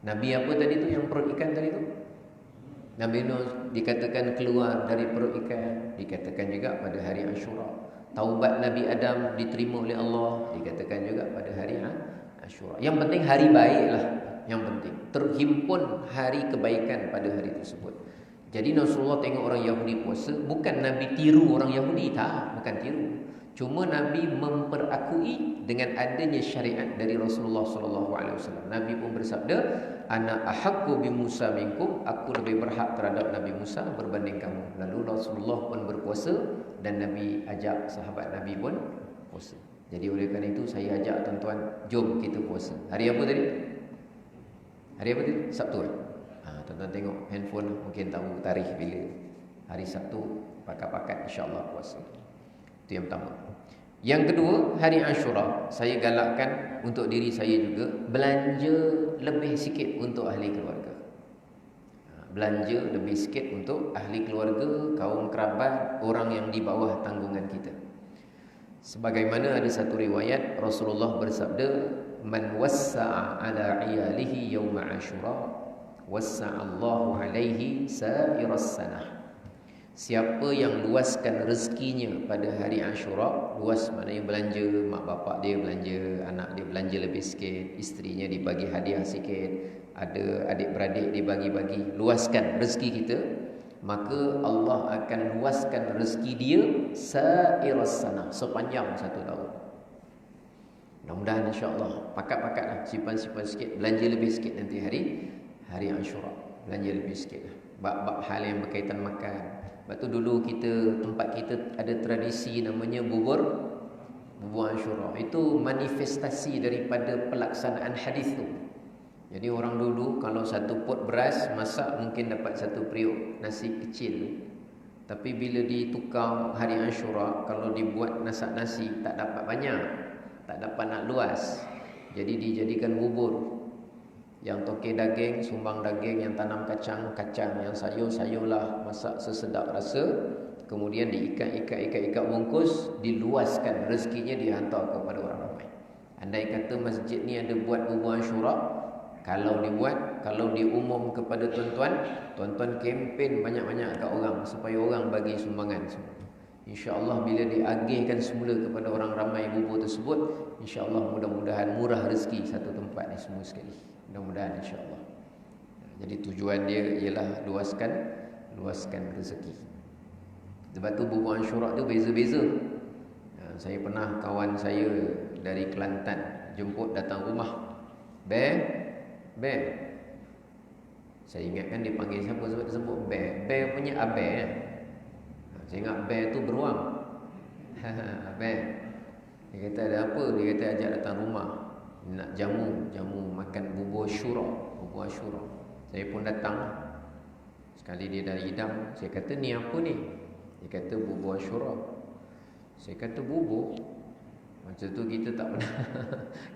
Nabi apa tadi tu yang perut ikan tadi tu? Nabi Nuh dikatakan keluar dari perut ikan, dikatakan juga pada hari Ashura. Taubat Nabi Adam diterima oleh Allah, dikatakan juga pada hari Ashura. Yang penting hari baiklah, yang penting terhimpun hari kebaikan pada hari tersebut. Jadi Rasulullah tengok orang Yahudi puasa, bukan Nabi tiru orang Yahudi, bukan tiru. Cuma Nabi memperakui dengan adanya syariat dari Rasulullah sallallahu alaihi wasallam. Nabi pun bersabda, ana ahaqqu bi Musa minkum, aku lebih berhak terhadap Nabi Musa berbanding kamu. Lalu Rasulullah pun berpuasa dan Nabi ajak sahabat Nabi pun puasa. Jadi oleh kerana itu saya ajak tuan-tuan, jom kita puasa. Hari apa tadi? Hari apa tadi? Sabtu kan? Tuan-tuan tengok handphone mungkin tahu tarikh bila. Hari Sabtu pakat-pakat insya-Allah puasa. Itu yang pertama. Yang kedua, hari Ashura saya galakkan untuk diri saya juga belanja lebih sikit untuk ahli keluarga. Belanja lebih sikit untuk ahli keluarga, kaum kerabat, orang yang di bawah tanggungan kita. Sebagaimana ada satu riwayat Rasulullah bersabda, man wassa'a ala iyalihi yawma Ashura wassa'allahu alaihi sa'iras sanah. Siapa yang luaskan rezekinya pada hari Ashura, luas maknanya belanja, mak bapak dia belanja, anak dia belanja lebih sikit, isterinya dibagi hadiah sikit, ada adik-beradik dibagi-bagi, luaskan rezeki kita, maka Allah akan luaskan rezeki dia sairas sana, sepanjang 1 tahun. Mudah-mudahan insya-Allah. Pakat-pakatlah, simpan-simpan sikit, belanja lebih sikit nanti hari Ashura. Belanja lebih sikit lah. Bab-bab hal yang berkaitan makan. Sebab tu dulu tempat kita ada tradisi namanya bubur Ashura. Itu manifestasi daripada pelaksanaan hadis tu. Jadi orang dulu kalau 1 pot beras masak mungkin dapat 1 periuk nasi kecil. Tapi bila ditukar hari Ashura, kalau dibuat masak nasi tak dapat banyak, tak dapat nak luas. Jadi dijadikan bubur. Yang toke daging, sumbang daging, yang tanam kacang, yang sayur-sayurlah, masak sesedap rasa. Kemudian diikat bungkus, diluaskan rezekinya, dihantar kepada orang ramai. Andai kata masjid ni ada buat bubur Ashura, kalau diumum kepada tuan-tuan kempen banyak-banyak kat orang supaya orang bagi sumbangan semua. InsyaAllah bila diagihkan semula kepada orang ramai bubur tersebut, InsyaAllah mudah-mudahan murah rezeki satu tempat ni semua sekali. Mudah-mudahan insyaAllah. Jadi tujuan dia ialah luaskan rezeki. Sebab tu bubur Ashura tu beza-beza. Saya pernah kawan saya dari Kelantan jemput datang rumah. Bear. Saya ingatkan dia panggil siapa sebab dia sebut Bear. Bear punya Abear. Saya ingat Bear tu beruang. Bear. Dia kata ada apa? Dia kata ajak datang rumah. Nak jamu makan bubur Ashura. Saya pun datang. Sekali dia dari hidang, saya kata ni apa ni? Dia kata bubur Ashura. Saya kata bubur. Macam tu kita tak pernah.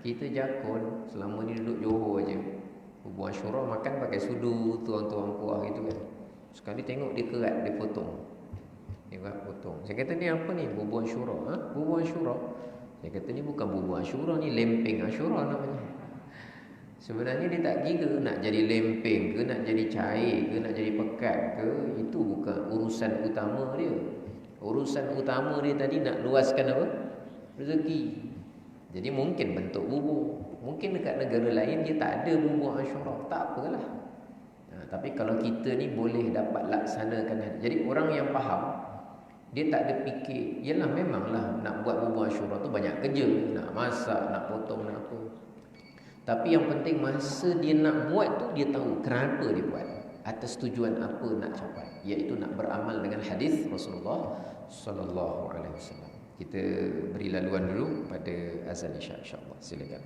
Kita jakun selama ni duduk Johor aja. Bubur Ashura makan pakai sudu, tuang-tuang kuah gitu kan. Sekali tengok dia kerat, dia potong. Saya kata ni apa ni? Bubur Ashura. Bubur Ashura. Saya kata ni bukan bubur Ashura, ni lempeng Ashura namanya. Sebenarnya dia tak kira nak jadi lempeng ke, nak jadi cair ke, nak jadi pekat ke. Itu bukan urusan utama dia. Urusan utama dia tadi nak luaskan apa? Rezeki. Jadi mungkin bentuk bubur. Mungkin dekat negara lain dia tak ada bubur Ashura. Tak apalah. Tapi kalau kita ni boleh dapat laksanakan. Jadi orang yang faham, dia tak ada fikir, yalah memanglah nak buat bubur Ashura tu banyak kerja, nak masak, nak potong, nak apa. Tapi yang penting masa dia nak buat tu dia tahu kenapa dia buat, atas tujuan apa nak capai, iaitu nak beramal dengan hadis Rasulullah sallallahu alaihi wasallam. Kita beri laluan dulu pada azan Isya insya-Allah. Silakan.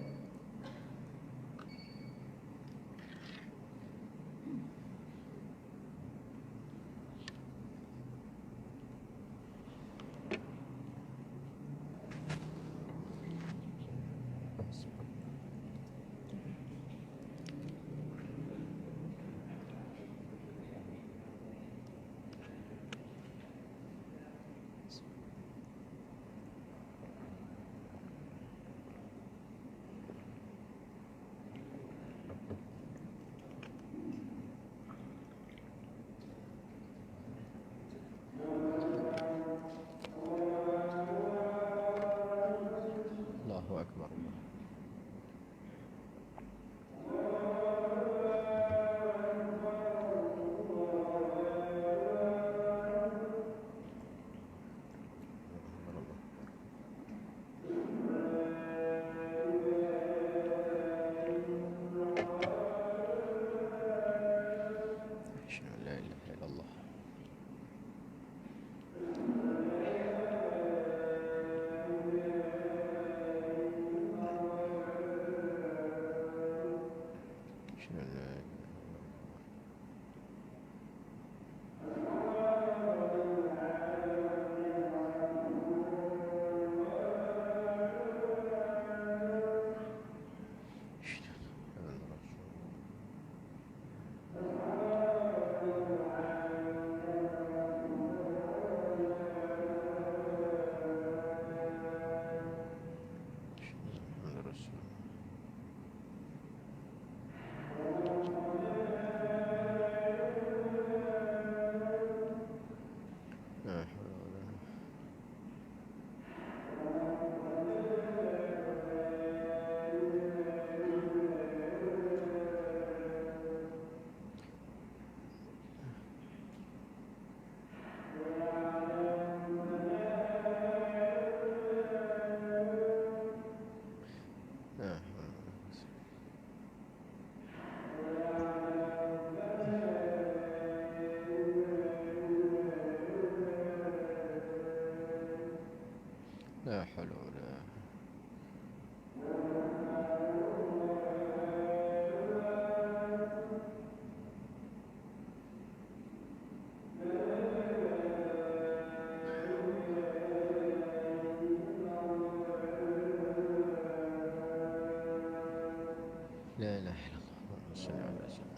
La ilaha illallah. Sallallahu alaihi wasallam.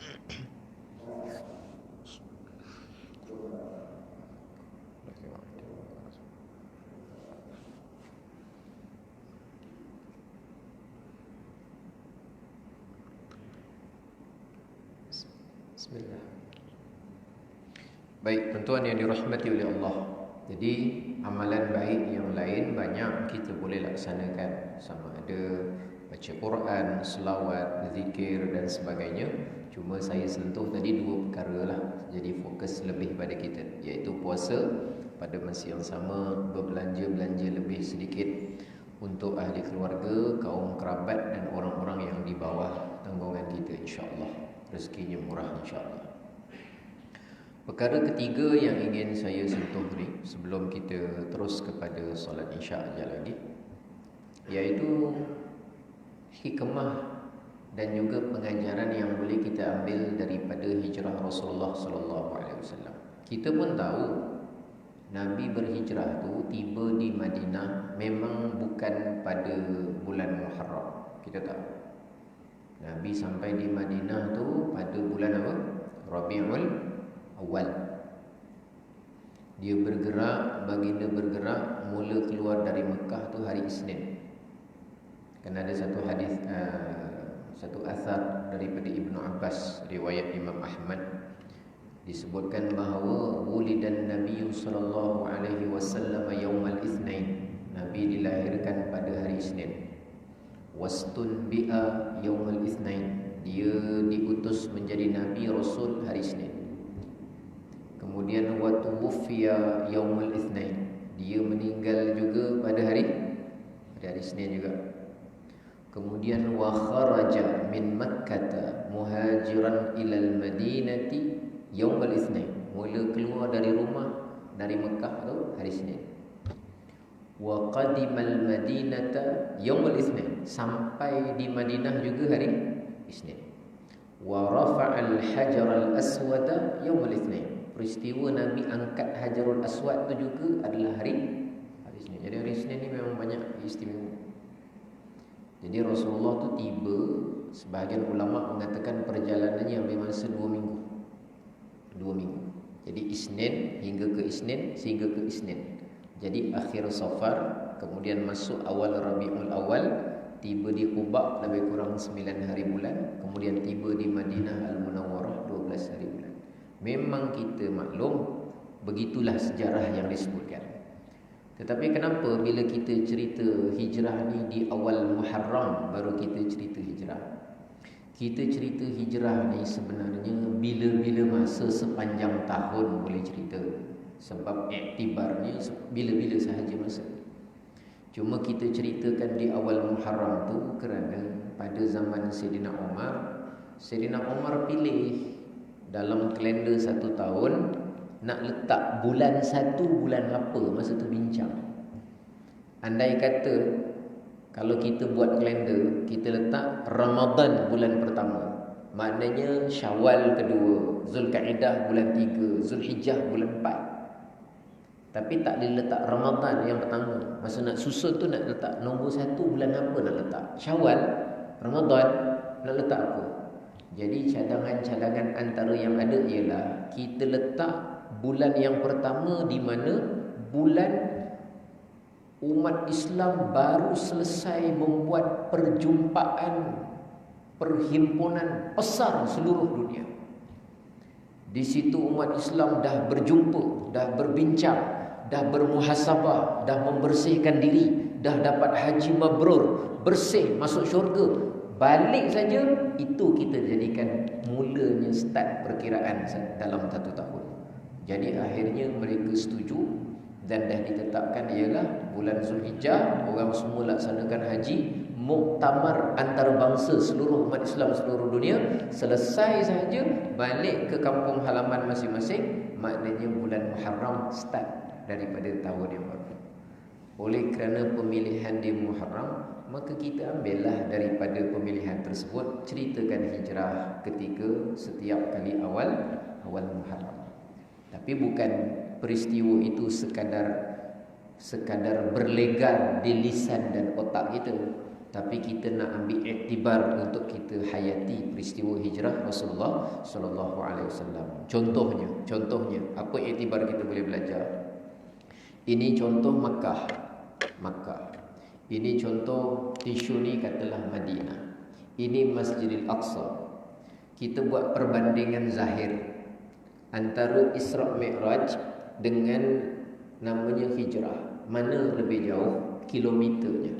Bismillah. Baik, tuan-tuan yang dirahmati oleh Allah. Jadi amalan baik yang lain banyak kita boleh laksanakan, sama ada baca Quran, selawat, zikir dan sebagainya. Cuma saya sentuh tadi dua perkara lah. Jadi fokus lebih pada kita, iaitu puasa, pada masa yang sama berbelanja lebih sedikit untuk ahli keluarga, kaum kerabat dan orang-orang yang di bawah tanggungan kita, insya-Allah. Rezekinya murah, insya-Allah. Perkara ketiga yang ingin saya sentuh ni sebelum kita terus kepada solat Isya' sekejap lagi, iaitu hikmah dan juga pengajaran yang boleh kita ambil daripada hijrah Rasulullah sallallahu alaihi wasallam. Kita pun tahu Nabi berhijrah tu tiba di Madinah memang bukan pada bulan Muharram. Kita tahu Nabi sampai di Madinah tu pada bulan apa? Rabiul Awal. Dia bergerak, baginda bergerak, mula keluar dari Mekah tu hari Isnin. Kan ada satu hadis, satu asar daripada Ibnu Abbas, riwayat Imam Ahmad, disebutkan bahawa wulidan Nabi sallallahu alaihi wasallam yaumal Itsnain. Nabi dilahirkan pada hari Isnin. Wastun bi'a yaumal Itsnain. Dia diutus menjadi Nabi Rasul hari Isnin. Kemudian wa tuwfiya yaumul Itsnain. Dia meninggal juga pada hari Isnin juga. Kemudian wa kharaja min Makkah muhajiran ilal Madinati yaumul Itsnain. Mula keluar dari rumah dari Mekah tu hari Isnin. Wa qadimal Madinata yaumul Itsnain. Sampai di Madinah juga hari Isnin. Wa rafa'al hajaral aswada yaumul Itsnain. Peristiwa Nabi angkat Hajarul Aswad tu juga adalah hari Isnin. Jadi hari Isnin ni memang banyak istimewa. Jadi Rasulullah tu tiba, sebahagian ulama mengatakan perjalanannya ambil masa 2 minggu. 2 minggu. Jadi Isnin hingga ke Isnin, sehingga ke Isnin. Jadi akhir Safar, kemudian masuk awal Rabiul Awal, tiba di Quba lebih kurang 9 hari bulan, kemudian tiba di Madinah Al-Munawwarah 12 hari bulan. Memang kita maklum, begitulah sejarah yang disebutkan. Tetapi kenapa bila kita cerita hijrah ni di awal Muharram baru kita cerita hijrah? Kita cerita hijrah ni sebenarnya bila-bila masa sepanjang tahun boleh cerita. Sebab iktibarnya bila-bila sahaja masa. Cuma kita ceritakan di awal Muharram tu kerana pada zaman Sayyidina Umar pilih dalam kalender 1 tahun nak letak bulan 1 bulan apa, masa tu bincang. Andai kata kalau kita buat kalender, kita letak Ramadan bulan pertama, maknanya Syawal kedua, Zulkaidah bulan 3, Zulhijjah bulan 4. Tapi tak boleh letak Ramadan yang pertama. Masa nak susun tu nak letak nombor 1 bulan apa nak letak? Syawal, Ramadan, nak letak apa? Jadi cadangan-cadangan antara yang ada ialah kita letak bulan yang pertama di mana bulan umat Islam baru selesai membuat perjumpaan perhimpunan besar seluruh dunia. Di situ umat Islam dah berjumpa, dah berbincang, dah bermuhasabah, dah membersihkan diri, dah dapat haji mabrur, bersih masuk syurga. Balik saja itu kita jadikan mulanya start perkiraan dalam 1 tahun. Jadi akhirnya mereka setuju dan dah ditetapkan ialah bulan Zulhijjah, orang semua laksanakan haji, muktamar antarabangsa seluruh umat Islam seluruh dunia. Selesai saja balik ke kampung halaman masing-masing, maknanya bulan Muharram start daripada tahun yang baru. Oleh kerana pemilihan di Muharram, maka kita ambillah daripada pemilihan tersebut, ceritakan hijrah ketika setiap kali awal Muharram. Tapi bukan peristiwa itu sekadar berlegar di lisan dan otak kita. tapi kita nak ambil iktibar untuk kita hayati peristiwa hijrah Rasulullah sallallahu alaihi wasallam. Contohnya apa iktibar kita boleh belajar? Ini contoh Makkah. Ini contoh tisu ni katalah Madinah. Ini Masjidil Aqsa. Kita buat perbandingan zahir antara Isra' Mi'raj dengan namanya hijrah. Mana lebih jauh kilometernya?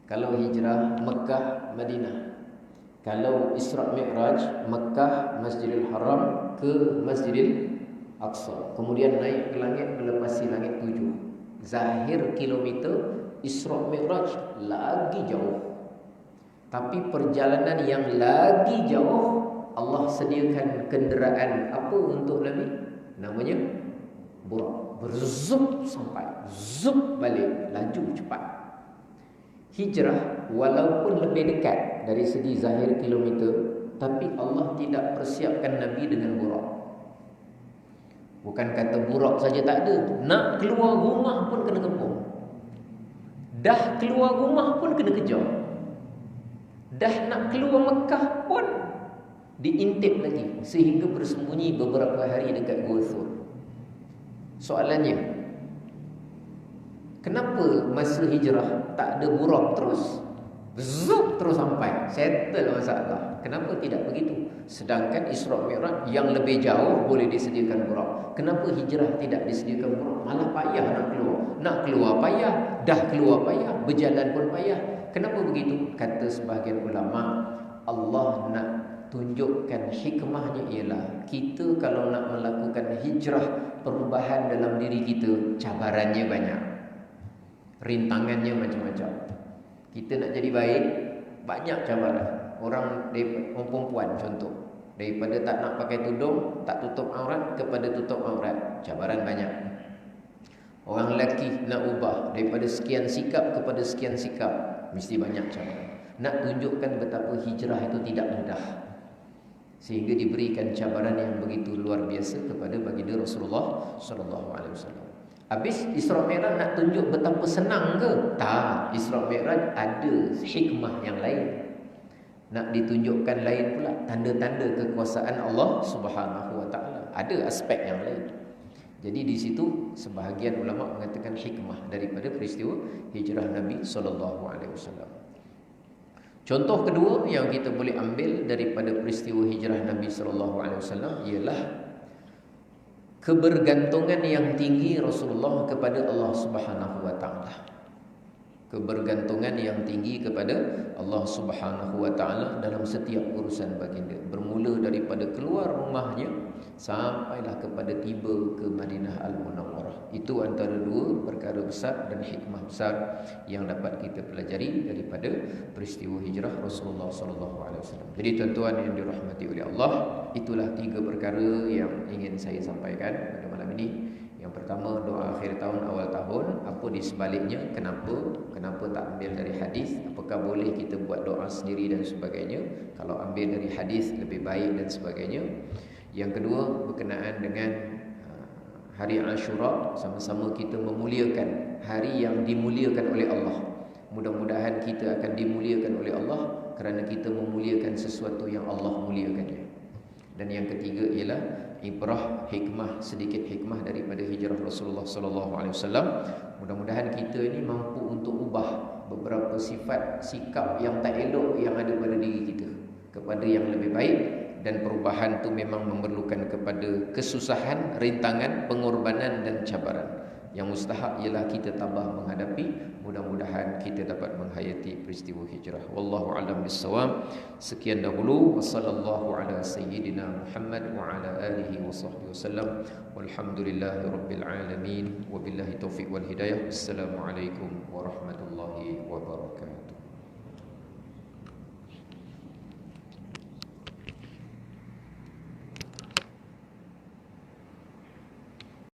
Kalau hijrah Mekah Madinah, kalau Isra' Mi'raj Mekah Masjidil Haram ke Masjidil Aqsa, kemudian naik ke langit melepasi langit 7. Zahir kilometer, Isra' Mi'raj lagi jauh. Tapi perjalanan yang lagi jauh, Allah sediakan kenderaan apa untuk Nabi? Namanya burak. Berzup sampai, zup balik, laju cepat. Hijrah walaupun lebih dekat dari segi zahir kilometer, tapi Allah tidak persiapkan Nabi dengan burak. Bukan kata burak saja tak ada, nak keluar rumah pun kena kepung. Dah keluar rumah pun kena kejar. Dah nak keluar Mekah pun diintip lagi, sehingga bersembunyi beberapa hari dekat Gua Thur. Soalannya, kenapa masa hijrah tak ada burak terus? Zup terus sampai, settle masalah. Kenapa tidak begitu? Sedangkan Isra' Mi'raj yang lebih jauh boleh disediakan burak. Kenapa hijrah tidak disediakan burak? Malah payah nak keluar. Nak keluar payah, dah keluar payah, berjalan pun payah. Kenapa begitu? Kata sebahagian ulama, Allah nak tunjukkan hikmahnya ialah kita kalau nak melakukan hijrah, perubahan dalam diri kita, cabarannya banyak, rintangannya macam-macam. Kita nak jadi baik, banyak cabaran. Orang perempuan contoh, daripada tak nak pakai tudung, tak tutup aurat, kepada tutup aurat, cabaran banyak. Orang lelaki nak ubah daripada sekian sikap kepada sekian sikap, mesti banyak cabaran. Nak tunjukkan betapa hijrah itu tidak mudah, sehingga diberikan cabaran yang begitu luar biasa kepada baginda Rasulullah sallallahu alaihi wasallam. Habis Isra' Mi'raj nak tunjuk betapa senang ke? Tak, Isra' Mi'raj ada hikmah yang lain. Nak ditunjukkan lain pula, tanda-tanda kekuasaan Allah Subhanahu wa taala. Ada aspek yang lain. Jadi di situ sebahagian ulama mengatakan hikmah daripada peristiwa hijrah Nabi sallallahu alaihi wasallam. Contoh kedua yang kita boleh ambil daripada peristiwa hijrah Nabi sallallahu alaihi wasallam ialah kebergantungan yang tinggi Rasulullah kepada Allah Subhanahu wa taala. Kebergantungan yang tinggi kepada Allah Subhanahu wa taala dalam setiap urusan baginda, bermula daripada keluar rumahnya sampailah kepada tiba ke Madinah Al-Munawwarah. Itu antara dua perkara besar dan hikmah besar yang dapat kita pelajari daripada peristiwa hijrah Rasulullah sallallahu alaihi wasallam. Jadi tuan-tuan yang dirahmati oleh Allah, itulah tiga perkara yang ingin saya sampaikan pada malam ini. Yang pertama, doa akhir tahun, awal tahun. Apa di sebaliknya? Kenapa tak ambil dari hadis? Apakah boleh kita buat doa sendiri dan sebagainya? Kalau ambil dari hadis lebih baik dan sebagainya. Yang kedua, berkenaan dengan hari Ashura, sama-sama kita memuliakan hari yang dimuliakan oleh Allah. Mudah-mudahan kita akan dimuliakan oleh Allah kerana kita memuliakan sesuatu yang Allah muliakannya. Dan yang ketiga ialah ibrah, hikmah, sedikit hikmah daripada hijrah Rasulullah sallallahu alaihi wasallam. Mudah-mudahan kita ini mampu untuk ubah beberapa sifat, sikap yang tak elok yang ada pada diri kita kepada yang lebih baik. Dan perubahan itu memang memerlukan kepada kesusahan, rintangan, pengorbanan dan cabaran. Yang mustahak ialah kita tabah menghadapi. Mudah-mudahan kita dapat menghayati peristiwa hijrah. Wallahu a'lam bissawab. Sekian dahulu. Wassallallahu ala sayyidina Muhammad wa ala alihi wa sahbihi wasallam. Walhamdulillahi rabbil alamin. Wabillahi taufiq wal hidayah. Assalamualaikum warahmatullahi wabarakatuh.